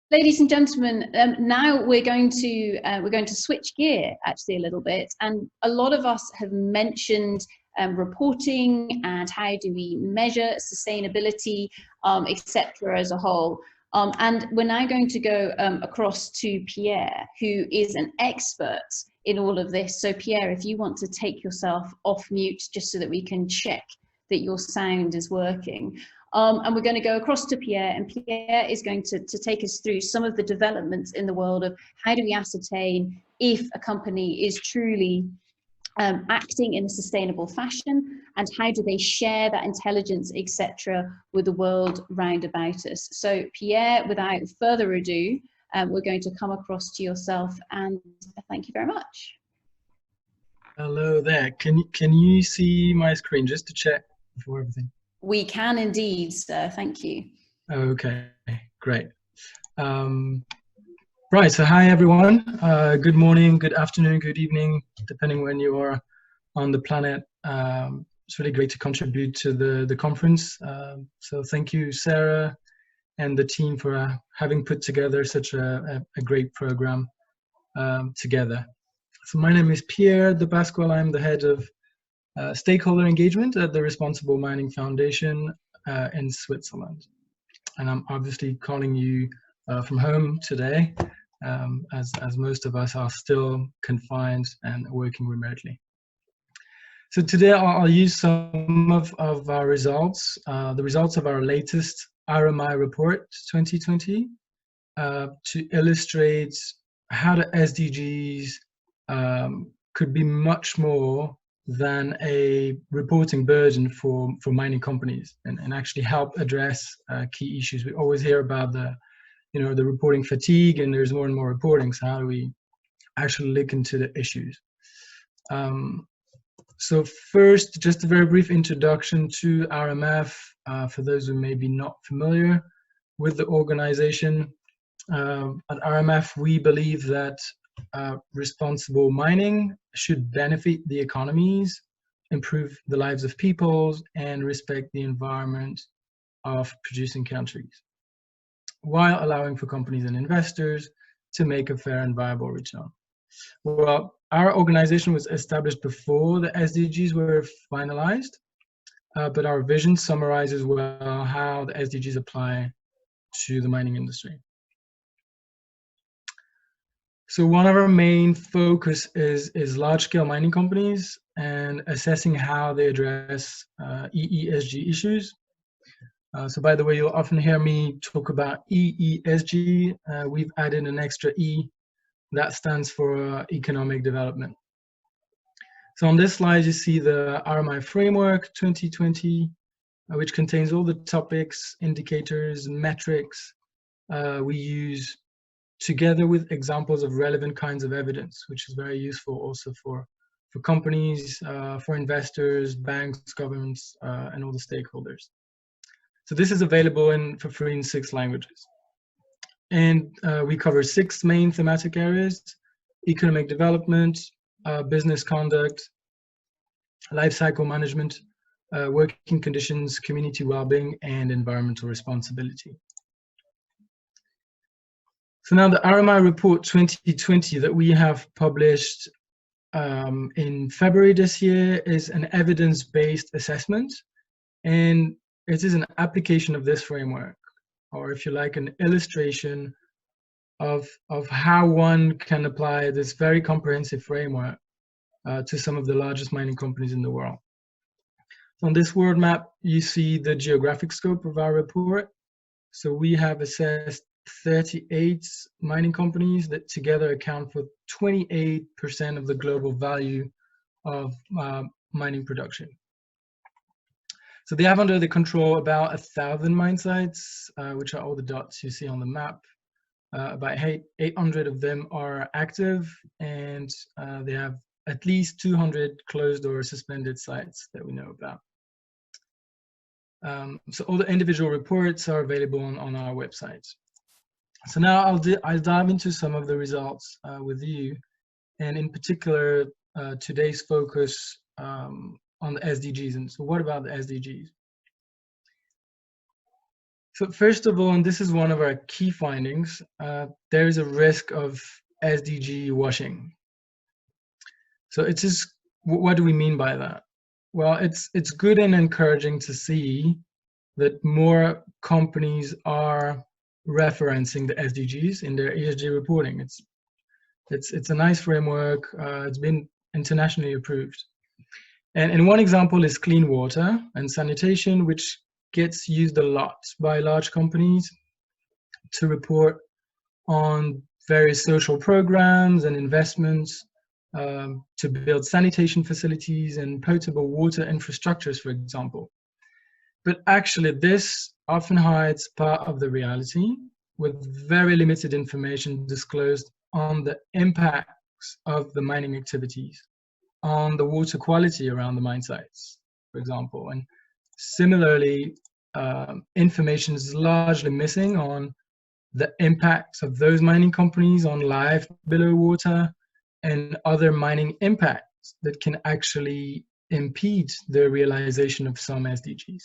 Ladies and gentlemen, now we're going to switch gear actually a little bit, and a lot of us have mentioned reporting and how do we measure sustainability, etc. as a whole. And we're now going to go across to Pierre, who is an expert in all of this. So Pierre, if you want to take yourself off mute just so that we can check that your sound is working. And we're going to go across to Pierre, and Pierre is going to take us through some of the developments in the world of how do we ascertain if a company is truly acting in a sustainable fashion, and how do they share that intelligence, etc., with the world round about us. So Pierre, without further ado, we're going to come across to yourself, and thank you very much. Hello there. Can you see my screen just to check before everything? We can indeed, sir. Thank you. Okay, great. Right, so hi everyone. Good morning, good afternoon, good evening, depending when you are on the planet. It's really great to contribute to the conference. So thank you, Sarah, and the team for having put together such a great program together. So my name is Pierre De Pasquale. I'm the head of stakeholder engagement at the Responsible Mining Foundation in Switzerland. And I'm obviously calling you from home today, as most of us are still confined and working remotely. So today I'll use some of our results, the results of our latest RMI report 2020, to illustrate how the SDGs could be much more than a reporting burden for mining companies, and actually help address key issues. We always hear about the reporting fatigue, and there's more and more reporting. So how do we actually look into the issues? So first, just a very brief introduction to RMF for those who may be not familiar with the organization. At RMF, we believe that responsible mining should benefit the economies, improve the lives of people, and respect the environment of producing countries, while allowing for companies and investors to make a fair and viable return. Well, our organization was established before the SDGs were finalized, but our vision summarizes well how the SDGs apply to the mining industry. So one of our main focus is large-scale mining companies and assessing how they address ESG issues. So by the way, you'll often hear me talk about ESG. We've added an extra E that stands for economic development. So on this slide, you see the RMI framework 2020, which contains all the topics, indicators, metrics we use, together with examples of relevant kinds of evidence, which is very useful also for companies, for investors, banks, governments, and all the stakeholders. So this is available for free in 6 languages. And we cover 6 main thematic areas: economic development, business conduct, life cycle management, working conditions, community well-being, and environmental responsibility. So now the RMI report 2020 that we have published in February this year is an evidence-based assessment, and it is an application of this framework, or if you like, an illustration of how one can apply this very comprehensive framework to some of the largest mining companies in the world. On this world map, you see the geographic scope of our report. So we have assessed 38 mining companies that together account for 28% of the global value of mining production. So they have under the control about 1,000 mine sites, which are all the dots you see on the map. About 800 of them are active, and they have at least 200 closed or suspended sites that we know about. So all the individual reports are available on our website. So now I'll dive into some of the results with you, and in particular today's focus on the SDGs. And so what about the SDGs? So first of all, and this is one of our key findings, there is a risk of SDG washing. So it's just, what do we mean by that? Well, it's good and encouraging to see that more companies are referencing the SDGs in their ESG reporting. It's a nice framework. It's been internationally approved. And one example is clean water and sanitation, which gets used a lot by large companies to report on various social programs and investments to build sanitation facilities and potable water infrastructures, for example. But actually, this often hides part of the reality, with very limited information disclosed on the impacts of the mining activities on the water quality around the mine sites, for example. And similarly, information is largely missing on the impacts of those mining companies on life below water and other mining impacts that can actually impede the realization of some SDGs.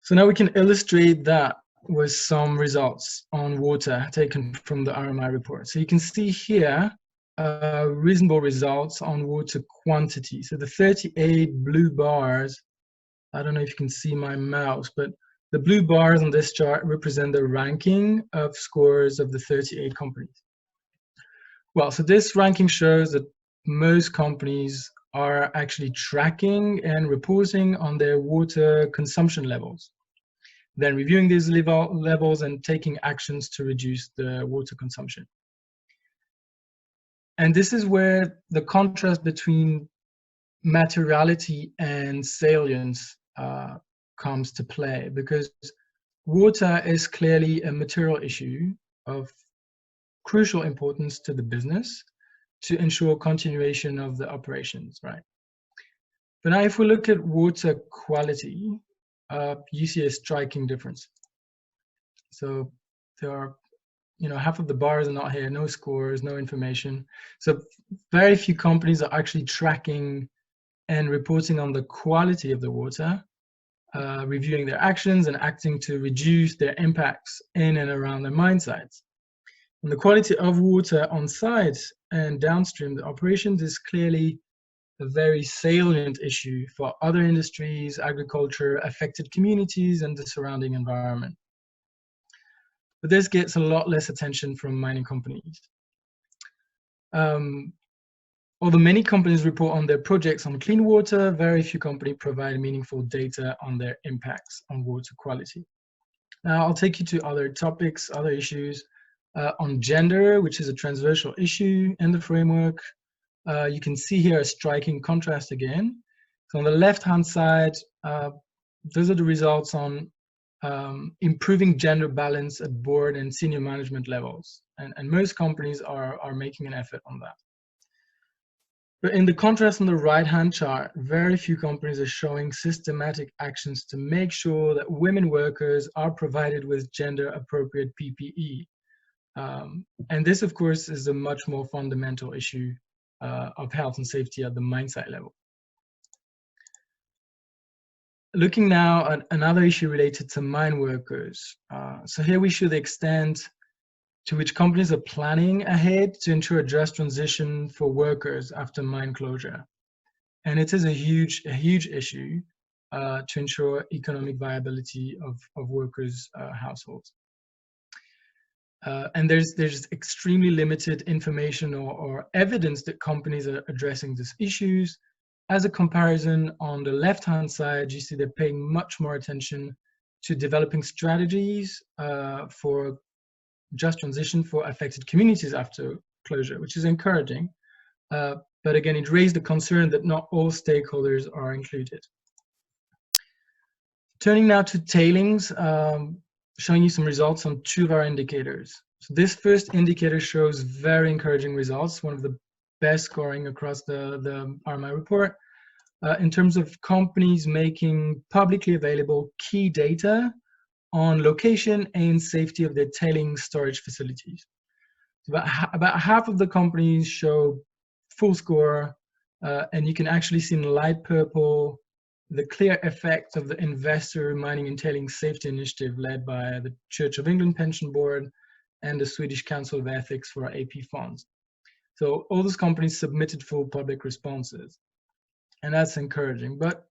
So now we can illustrate that with some results on water taken from the RMI report. So you can see here reasonable results on water quantity. So the 38 blue bars, I don't know if you can see my mouse, but the blue bars on this chart represent the ranking of scores of the 38 companies. Well, so this ranking shows that most companies are actually tracking and reporting on their water consumption levels, then reviewing these levels and taking actions to reduce the water consumption. And this is where the contrast between materiality and salience comes to play, because water is clearly a material issue of crucial importance to the business to ensure continuation of the operations, right? But now if we look at water quality, you see a striking difference. So there are, half of the bars are not here, no scores, no information. So very few companies are actually tracking and reporting on the quality of the water, reviewing their actions and acting to reduce their impacts in and around their mine sites. And the quality of water on site and downstream the operations is clearly a very salient issue for other industries, agriculture, affected communities, and the surrounding environment. But this gets a lot less attention from mining companies. Although many companies report on their projects on clean water, very few companies provide meaningful data on their impacts on water quality. Now, I'll take you to other topics, other issues. On gender, which is a transversal issue in the framework, you can see here a striking contrast again. So on the left-hand side, those are the results on improving gender balance at board and senior management levels. And most companies are making an effort on that. But in the contrast on the right-hand chart, very few companies are showing systematic actions to make sure that women workers are provided with gender-appropriate PPE. And this, of course, is a much more fundamental issue of health and safety at the mine site level. Looking now at another issue related to mine workers. So here we show the extent to which companies are planning ahead to ensure a just transition for workers after mine closure. And it is a huge issue to ensure economic viability of workers' households. And there's extremely limited information or evidence that companies are addressing these issues. As a comparison, on the left-hand side, you see they're paying much more attention to developing strategies for just transition for affected communities after closure, which is encouraging. But again, it raised the concern that not all stakeholders are included. Turning now to tailings, showing you some results on two of our indicators. So this first indicator shows very encouraging results, one of the best scoring across the RMI report, in terms of companies making publicly available key data on location and safety of their tailings storage facilities. So about half of the companies show full score, and you can actually see in light purple the clear effect of the Investor Mining and Tailings Safety Initiative led by the Church of England Pension Board and the Swedish Council of Ethics for AP funds. So all those companies submitted full public responses, and that's encouraging. But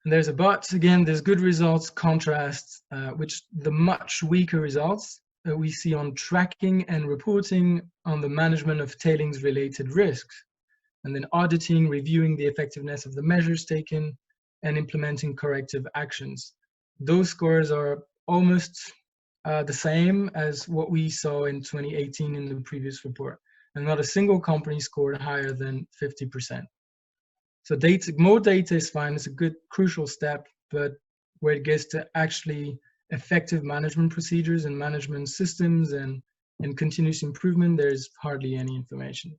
there's a but. Again, there's good results, contrasts, which the much weaker results that we see on tracking and reporting on the management of tailings-related risks, and then auditing, reviewing the effectiveness of the measures taken, and implementing corrective actions. Those scores are almost the same as what we saw in 2018 in the previous report, and not a single company scored higher than 50%. So more data is fine, it's a good crucial step, but where it gets to actually effective management procedures and management systems and continuous improvement, there's hardly any information.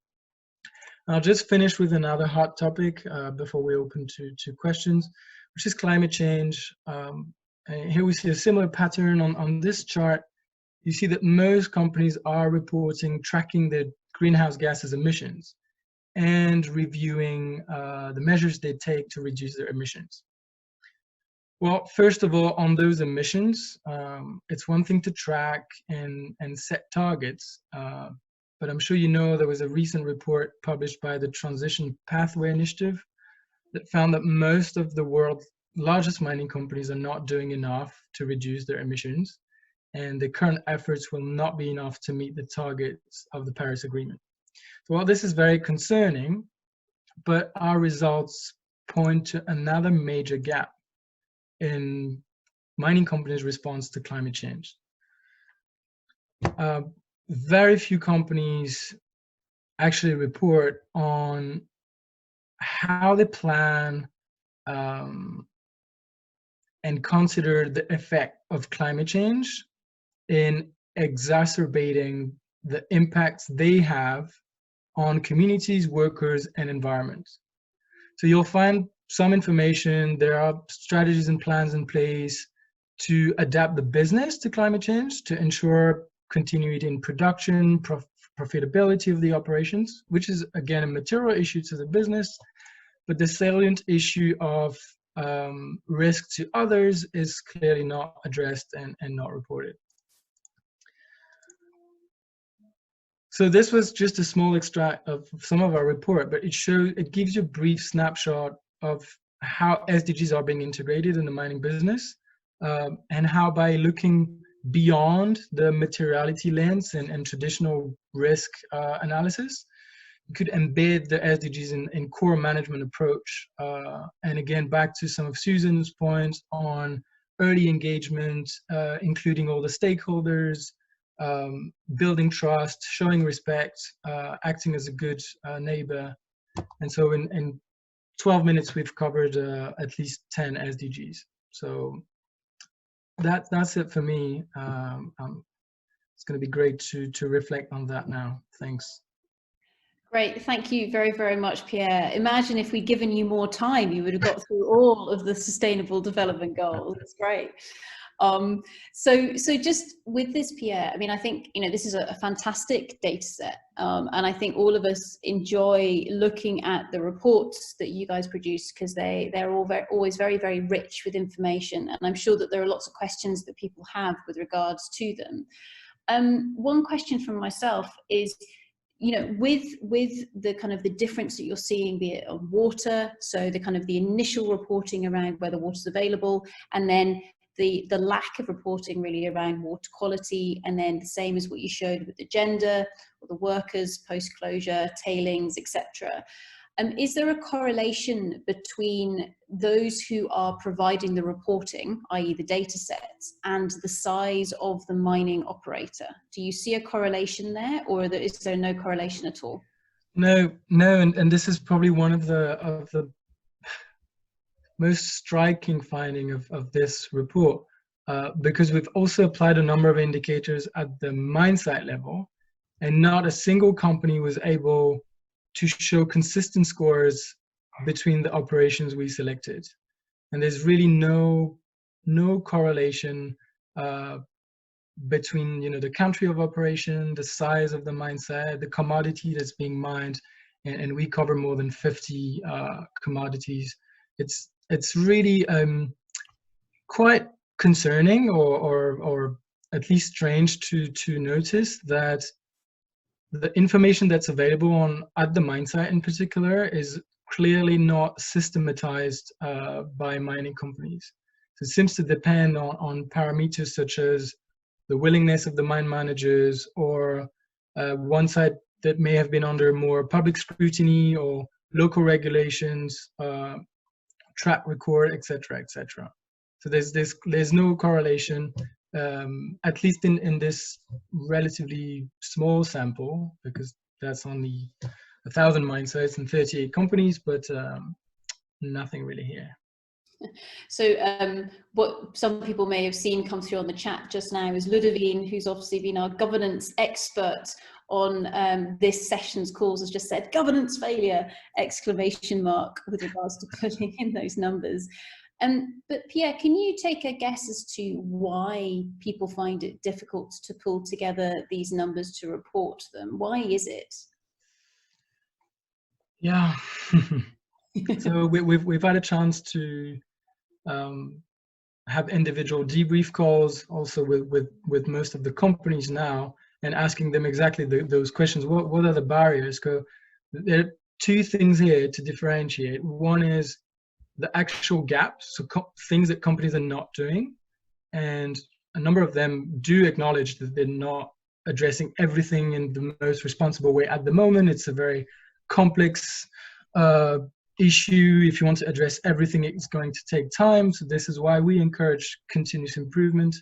I'll just finish with another hot topic before we open to questions, which is climate change. And here we see a similar pattern on this chart. You see that most companies are reporting, tracking their greenhouse gases emissions and reviewing the measures they take to reduce their emissions. Well, first of all, on those emissions, it's one thing to track and set targets, but I'm sure you know there was a recent report published by the Transition Pathway Initiative that found that most of the world's largest mining companies are not doing enough to reduce their emissions, and the current efforts will not be enough to meet the targets of the Paris Agreement. So while this is very concerning, but our results point to another major gap in mining companies' response to climate change. Very few companies actually report on how they plan and consider the effect of climate change in exacerbating the impacts they have on communities, workers, and environments. So you'll find some information, there are strategies and plans in place to adapt the business to climate change, to ensure continuity in production, profitability of the operations, which is again a material issue to the business, but the salient issue of risk to others is clearly not addressed and not reported. So this was just a small extract of some of our report, but it gives you a brief snapshot of how SDGs are being integrated in the mining business, and how by looking beyond the materiality lens and traditional risk analysis, you could embed the SDGs in core management approach. And again, back to some of Susan's points on early engagement, including all the stakeholders, building trust, showing respect, acting as a good neighbor. And so in 12 minutes, we've covered at least 10 SDGs. So that's it for me. It's going to be great to reflect on that now. Thanks. Great, thank you very, very much, Pierre. Imagine if we'd given you more time, you would have got through all of the Sustainable Development Goals. That's great. So just with this, Pierre, I mean, I think, this is a fantastic data set. And I think all of us enjoy looking at the reports that you guys produce, because they're always very, very rich with information. And I'm sure that there are lots of questions that people have with regards to them. One question from myself is, with the kind of the difference that you're seeing, be it on water, so the kind of the initial reporting around whether water's available, and then the lack of reporting really around water quality, and then the same as what you showed with the gender or the workers, post-closure, tailings, etc. Is there a correlation between those who are providing the reporting, i.e. the data sets, and the size of the mining operator? Do you see a correlation there, or is there no correlation at all? No, and this is probably one of the most striking finding of this report, because we've also applied a number of indicators at the mine site level, and not a single company was able to show consistent scores between the operations we selected. And there's really no correlation between the country of operation, the size of the mine site, the commodity that's being mined, and we cover more than 50 commodities. it's really quite concerning, or at least strange to notice that the information that's available at the mine site in particular is clearly not systematized by mining companies. So it seems to depend on parameters such as the willingness of the mine managers, or one site that may have been under more public scrutiny, or local regulations, track record, etc., etc. So there's no correlation, at least in this relatively small sample, because that's only 1,000 mine sites and 38 companies, but nothing really here. So what some people may have seen come through on the chat just now is Ludovine, who's obviously been our governance expert on this session's calls, has just said governance failure, ! With regards to putting in those numbers. But Pierre, can you take a guess as to why people find it difficult to pull together these numbers to report them? Why is it? Yeah. So we've had a chance to have individual debrief calls also with most of the companies now, and asking them exactly those questions. What are the barriers? Because there are two things here to differentiate. One is the actual gaps, so things that companies are not doing, and a number of them do acknowledge that they're not addressing everything in the most responsible way at the moment. It's a very complex issue. If you want to address everything, it's going to take time. So this is why we encourage continuous improvement.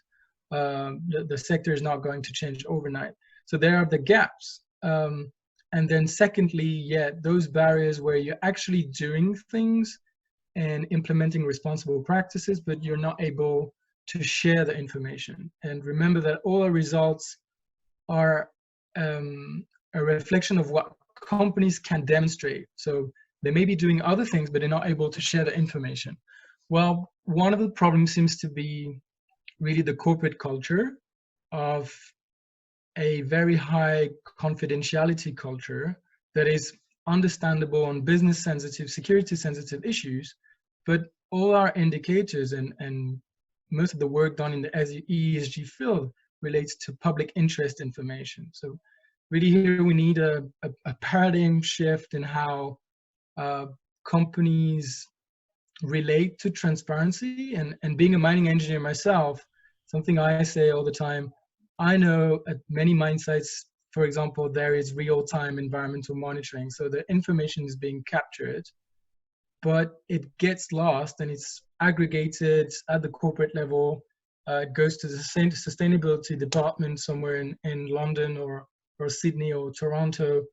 The sector is not going to change overnight. So there are the gaps. And then secondly, yeah, those barriers where you're actually doing things and implementing responsible practices, but you're not able to share the information. And remember that all our results are a reflection of what companies can demonstrate. So they may be doing other things, but they're not able to share the information. Well, one of the problems seems to be really the corporate culture of a very high confidentiality culture that is understandable on business sensitive, security sensitive issues, but all our indicators and most of the work done in the ESG field relates to public interest information. So really here we need a paradigm shift in how companies relate to transparency. And being a mining engineer myself, something I say all the time, I know at many mine sites, for example, there is real-time environmental monitoring. So the information is being captured, but it gets lost and it's aggregated at the corporate level. It goes to the sustainability department somewhere in London or Sydney or Toronto,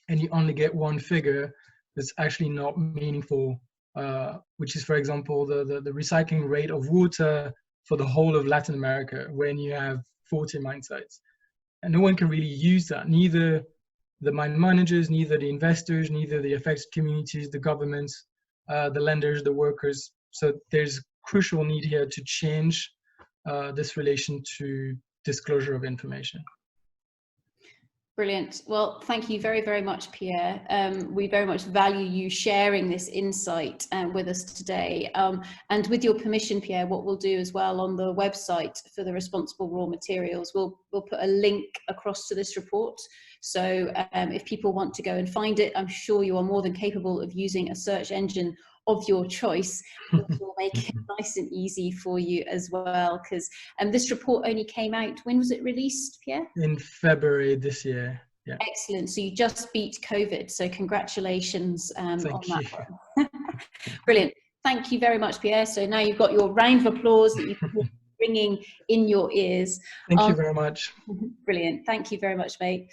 and you only get one figure that's actually not meaningful, which is, for example, the recycling rate of water for the whole of Latin America when you have 40 mine sites. And no one can really use that, neither the mine managers, neither the investors, neither the affected communities, the governments, the lenders, the workers. So there's crucial need here to change this relation to disclosure of information. Brilliant. Well, thank you very, very much, Pierre. We very much value you sharing this insight with us today. And with your permission, Pierre, what we'll do as well on the website for the responsible raw materials, we'll put a link across to this report. So if people want to go and find it, I'm sure you are more than capable of using a search engine of your choice, which will make it nice and easy for you as well. Because this report only came out, when was it released, Pierre? In February this year. Yeah. Excellent. So you just beat COVID. So congratulations on that one. Brilliant. Thank you very much, Pierre. So now you've got your round of applause that you can hear ringing in your ears. Thank you very much. Brilliant. Thank you very much, mate.